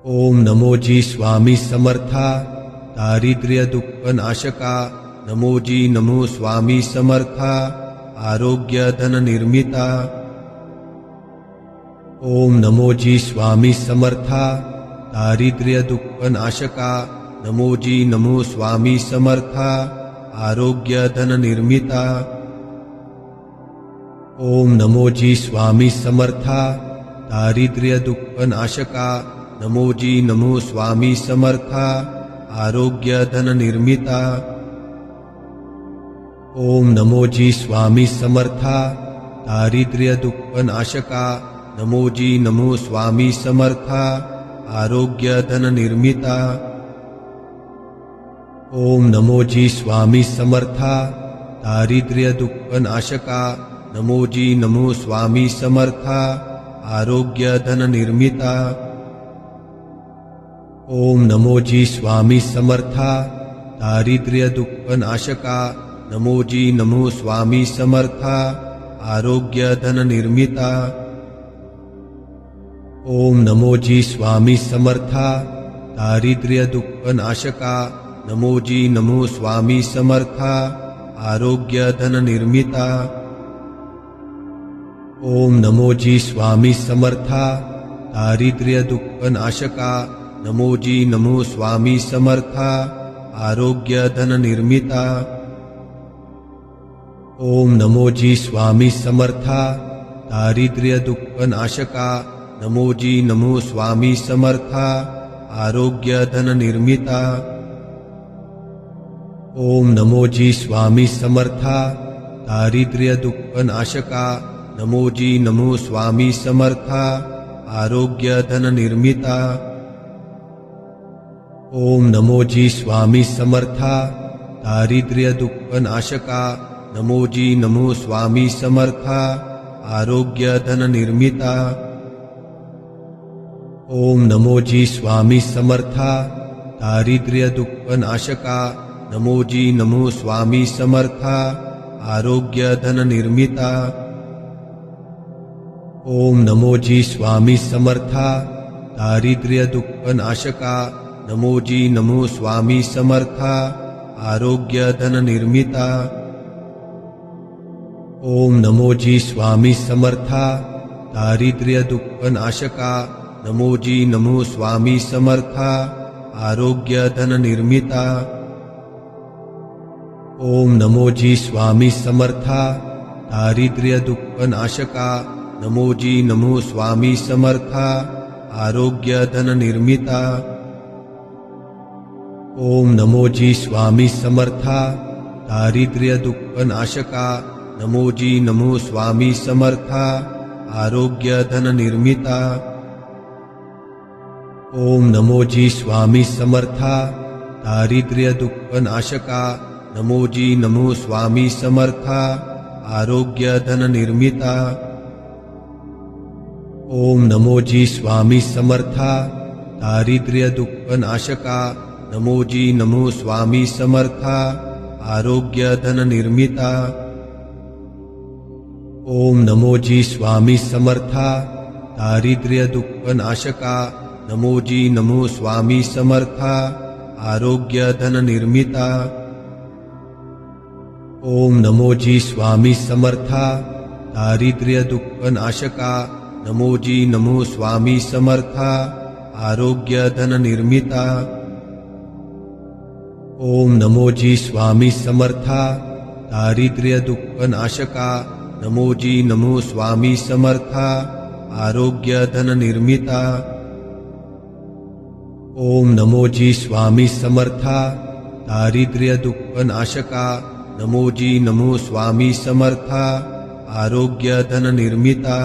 ओम नमो जी स्वामी समर्था, दारिद्र्य दुःख नाशका। नमो जी नमो स्वामी समर्था, आरोग्य धन निर्मिता। ओम नमो जी स्वामी समर्था, दारिद्र्य दुःख नाशका। नमो जी नमो स्वामी समर्था, आरोग्य धन निर्मिता। ओम नमो जी स्वामी समर्था, दारिद्र्य दुःख नाशका। नमो जी नमो स्वामी समर्था, आरोग्य धन निर्मिता। ओम नमो जी स्वामी समर्था, दारिद्र्य दुःख नाशका। नमो जी नमो स्वामी समर्था, आरोग्य धन निर्मिता। ओम नमो जी स्वामी समर्था, दारिद्र्य दुःख नाशका। नमो जी नमो स्वामी समर्था, आरोग्य धन निर्मिता। ओम नमो जी स्वामी समर्था, दारिद्र्य दुःख नाशका। नमो जी नमो स्वामी समर्था, आरोग्य धन निर्मिता। ओम नमो जी स्वामी समर्था, दारिद्र्य दुःख नाशका। नमो जी नमो स्वामी समर्था, आरोग्य धन निर्मिता। ओम नमो जी स्वामी समर्था, दारिद्र्य दुःख नाशका। नमो जी नमो स्वामी समर्था, आरोग्य धन निर्मिता। ओम नमो जी स्वामी समर्था, दारिद्र्य दुःख नाशका। नमो जी नमो स्वामी समर्था, आरोग्य धन निर्मिता। ओम नमो जी स्वामी समर्था, दारिद्र्य दुःख नाशका। नमो जी नमो स्वामी समर्था, आरोग्य धन निर्मिता। ओम नमो जी स्वामी समर्था, दारिद्र्य दुःख नाशका। नमो जी नमो स्वामी समर्था, आरोग्य धन निर्मिता। ओम नमो जी स्वामी समर्था, दारिद्र्य दुःख नाशका। नमो जी नमो स्वामी समर्था, आरोग्य धन निर्मिता। ओम नमो जी स्वामी समर्था, दारिद्र्य दुःख नाशका। नमो जी नमो स्वामी समर्था, आरोग्य धन निर्मिता। ओम नमो जी स्वामी समर्था, दारिद्र्य दुःख नाशका। नमो जी नमो स्वामी समर्था, आरोग्य धन निर्मिता। ओम नमो जी स्वामी समर्था, दारिद्र्य दुःख नाशका। नमो जी नमो स्वामी समर्था, आरोग्य धन निर्मिता। ओम नमो जी स्वामी समर्था, दारिद्र्य दुःख नाशका। नमो जी नमो स्वामी समर्था, आरोग्य धन निर्मिता। ओम नमो जी स्वामी समर्था, दारिद्र्य दुःख नाशका। नमो जी नमो स्वामी समर्था, आरोग्य धन निर्मिता। ओम नमो जी स्वामी समर्था, दारिद्र्य दुःख नाशका। नमो जी नमो स्वामी समर्था, आरोग्य धन निर्मिता। ओम नमो जी स्वामी समर्था, दारिद्र्य दुःख नाशका। नमो जी नमो स्वामी समर्था, आरोग्य धन निर्मिता। ओम नमो जी स्वामी समर्था, दारिद्र्य दुःख नाशका। नमो जी नमो स्वामी समर्था, आरोग्य धन निर्मिता। ओम नमो जी स्वामी समर्था, दारिद्र्य दुःख नाशका। नमो जी नमो स्वामी समर्था, आरोग्य धन निर्मिता। ओम नमो जी स्वामी समर्था, दारिद्र्य दुःख नाशका। नमो जी नमो स्वामी समर्था, आरोग्य धन निर्मिता।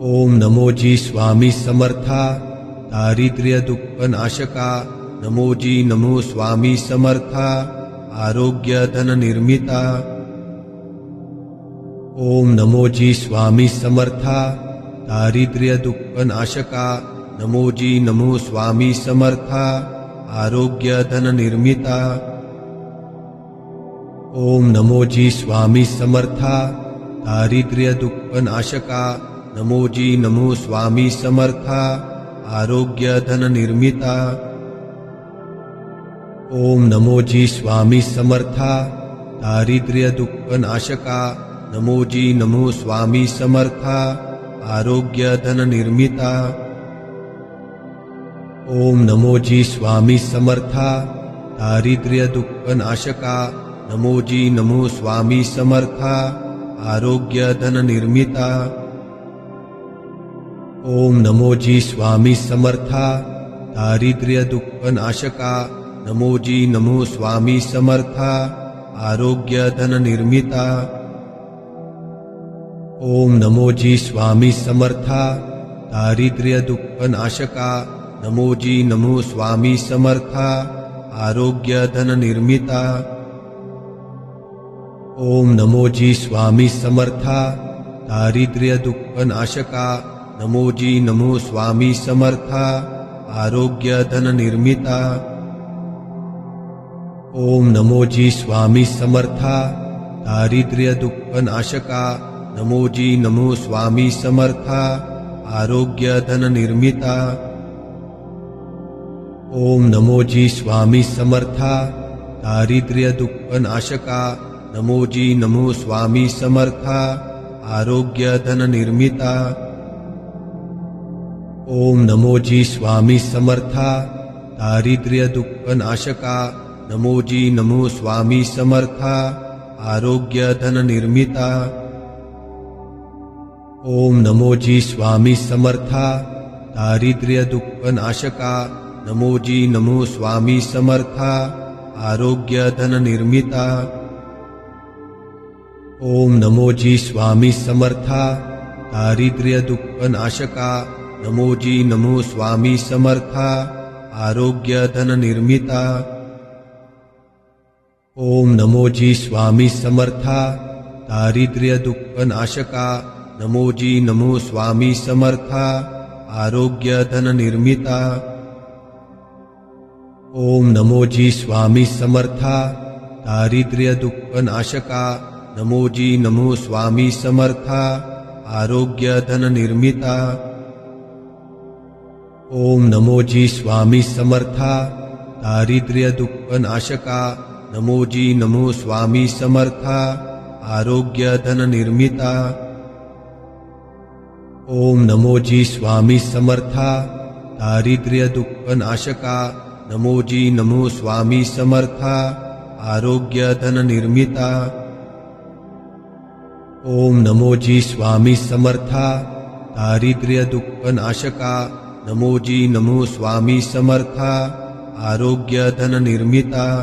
ओम नमो जी स्वामी समर्था, दारिद्र्य दुःख नाशका। नमो जी नमो स्वामी समर्था, आरोग्य धन निर्मिता। ओम नमो जी स्वामी समर्था, दारिद्र्य दुःख नाशका। नमो जी नमो स्वामी समर्था, आरोग्य धन निर्मिता। ओम नमो जी स्वामी समर्था, दारिद्र्य दुःख नाशका। नमो जी नमो स्वामी समर्था, आरोग्य धन निर्मिता। ओम नमो जी स्वामी समर्था, दारिद्र्य दुःख नाशका। नमो जी नमो स्वामी समर्था, आरोग्य धन निर्मिता। ओम नमो जी स्वामी समर्था, दारिद्र्य दुःख नाशका। नमो जी नमो स्वामी समर्था, आरोग्य धन निर्मिता। ओम नमो जी स्वामी समर्था, दारिद्र्य दुःख नाशका। नमो जी नमो स्वामी समर्था, आरोग्य धन निर्मिता। ओम नमो जी स्वामी समर्था, दारिद्र्य दुःख नाशका। नमो जी नमो स्वामी समर्था, आरोग्य धन निर्मिता। ओम नमो जी स्वामी समर्था, दारिद्र्य दुःख नाशका। नमो जी नमो स्वामी समर्था, आरोग्य धन निर्मिता। ओम नमो जी स्वामी समर्था, दारिद्र्य दुःख नाशका। नमो जी नमो स्वामी समर्था, आरोग्य धन निर्मिता। ओम नमो जी स्वामी समर्था, दारिद्र्य दुःख नाशका। नमो जी नमो स्वामी समर्था, आरोग्य धन निर्मिता। ओम नमो जी स्वामी समर्था, दारिद्र्य दुःख नाशका। नमो जी नमो स्वामी समर्था, आरोग्य धन निर्मिता। ओम नमो जी स्वामी समर्था, दारिद्र्य दुःख नाशका। नमो जी नमो स्वामी समर्था, आरोग्य धन निर्मिता। ओम नमो जी स्वामी समर्था, दारिद्र्य दुःख नाशका। नमो जी नमो स्वामी समर्था, आरोग्य धन निर्मिता। ओम नमो जी स्वामी समर्था, दारिद्र्य दुःख नाशका। नमो जी नमो स्वामी समर्था, आरोग्य धन निर्मिता। ओम नमो जी स्वामी समर्था, दारिद्र्य दुःख नाशका। नमो जी नमो स्वामी समर्था, आरोग्य धन निर्मिता। ओम नमो जी स्वामी समर्था, दारिद्र्य दुःख नाशका। नमो जी नमो स्वामी समर्था, आरोग्य धन निर्मिता। ओम नमो जी स्वामी समर्था, दारिद्र्य दुःख नाशका। नमो जी नमो स्वामी समर्था, आरोग्य धन निर्मिता। ओम नमो जी स्वामी समर्था, दारिद्र्य दुःख नाशका। नमो जी नमो स्वामी समर्था, आरोग्य धन निर्मिता।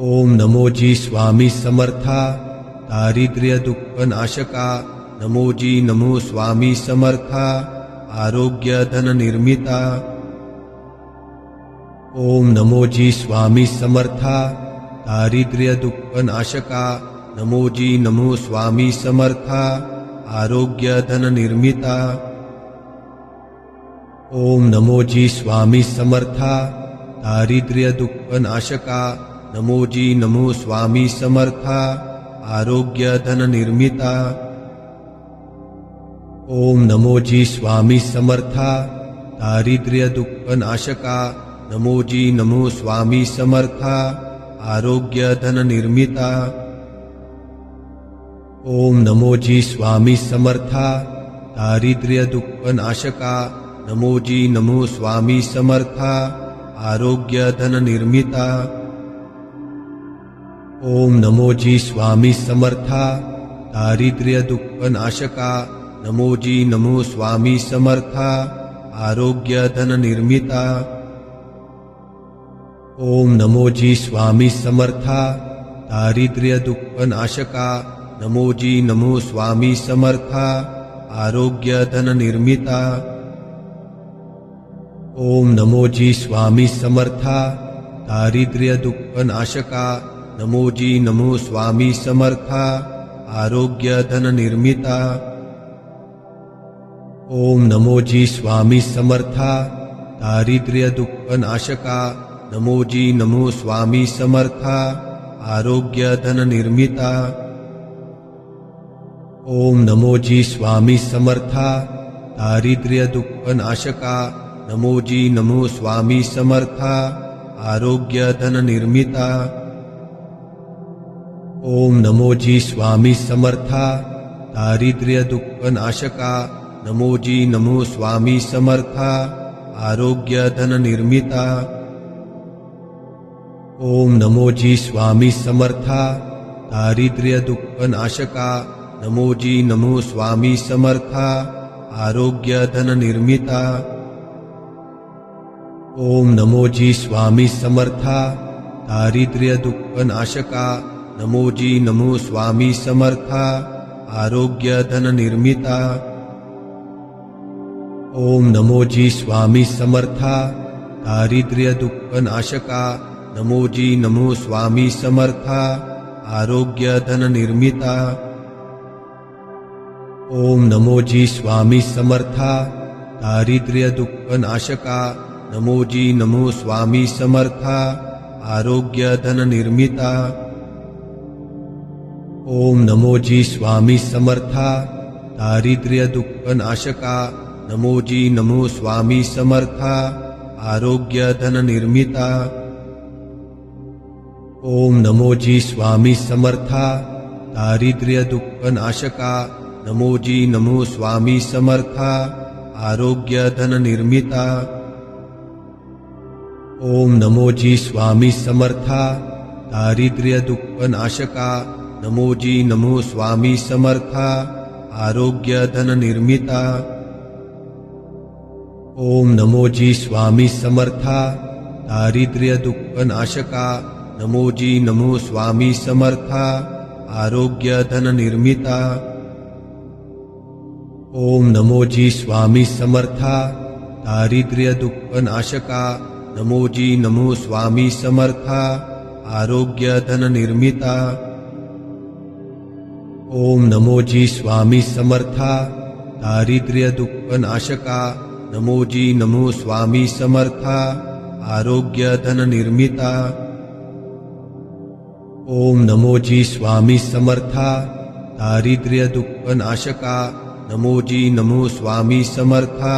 ओम नमो जी स्वामी समर्था, दारिद्र्य दुःख नाशका। नमो जी नमो स्वामी समर्था, आरोग्य धन निर्मिता। ओम नमो जी स्वामी समर्था, दारिद्र्य दुःख नाशका। नमो जी नमो स्वामी समर्था, आरोग्य धन निर्मिता। ओम नमो जी स्वामी समर्था, दारिद्र्य दुःख नाशका। नमो जी नमो स्वामी समर्था, आरोग्य धन निर्मिता। ओम नमो जी स्वामी समर्था, दारिद्र्य दुःख नाशका। नमो जी नमो स्वामी समर्था, आरोग्य धन निर्मिता। ओम नमो जी स्वामी समर्था, दारिद्र्य दुःख नाशका। नमो जी नमो स्वामी समर्था, आरोग्य धन निर्मिता। ओम नमो जी स्वामी समर्था, दारिद्र्य दुःख नाशका। नमो जी नमो स्वामी समर्था, आरोग्य धन निर्मिता। ओम नमो जी स्वामी समर्था, दारिद्र्य दुःख नाशका। नमो जी नमो स्वामी समर्था, आरोग्य धन निर्मिता। ओम नमो जी स्वामी समर्था, दारिद्र्य दुःख नाशका। नमो जी नमो स्वामी समर्था, आरोग्य धन निर्मिता। ओम नमो जी स्वामी समर्था, दारिद्र्य दुःख नाशका। नमो जी नमो स्वामी समर्था, आरोग्य धन निर्मिता। ओम नमो जी स्वामी समर्था, दारिद्र्य दुःख नाशका नमो जी नमो स्वामी समर्था आरोग्य धन निर्मिता। ओम नमो जी स्वामी समर्था दारिद्र्य दुःख नाशका नमो जी नमो स्वामी समर्था आरोग्य धन निर्मिता। ओम नमो जी स्वामी समर्था दारिद्र्य दुःख नाशका नमो जी नमो स्वामी समर्था आरोग्य धन निर्मिता। ओम नमो जी स्वामी समर्था दारिद्र्य दुःख नाशका नमो जी नमो स्वामी समर्था आरोग्य धन निर्मिता। ओम नमो जी स्वामी समर्था दारिद्र्य दुःख नाशका नमो जी नमो स्वामी समर्था आरोग्य धन निर्मिता। ओम नमो जी स्वामी समर्था दारिद्र्य दुःख नाशका नमो जी नमो स्वामी समर्था आरोग्य धन निर्मिता। ओम नमो जी स्वामी समर्था दारिद्र्य दुःख नाशका नमो जी नमो स्वामी समर्था आरोग्य धन निर्मिता। ओम नमो जी स्वामी समर्था दारिद्र्य दुःख नाशका नमो जी नमो स्वामी समर्था आरोग्य धन निर्मिता। ओम नमो जी स्वामी समर्था दारिद्र्य दुःख नाशका नमो जी नमो स्वामी समर्था आरोग्य धन निर्मिता। ओम नमो जी स्वामी समर्था दारिद्र्य दुःख नाशका नमो जी नमो स्वामी समर्था आरोग्य धन निर्मिता। ओम नमो जी स्वामी समर्था दारिद्र्य दुःख नाशका नमो जी नमो स्वामी समर्था आरोग्य धन निर्मिता। ओम नमो जी स्वामी समर्था दारिद्र्य दुःख नाशका नमो जी नमो स्वामी समर्था आरोग्य धन निर्मिता। ओम नमो जी स्वामी समर्था दारिद्र्य दुःख नाशका नमो जी नमो स्वामी समर्था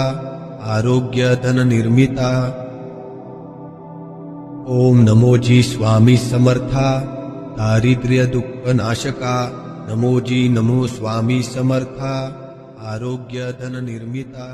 आरोग्य धन निर्मिता। ओम नमो जी स्वामी समर्था दारिद्र्य दुःख नाशका नमो जी नमो स्वामी समर्था आरोग्य धन निर्मिता।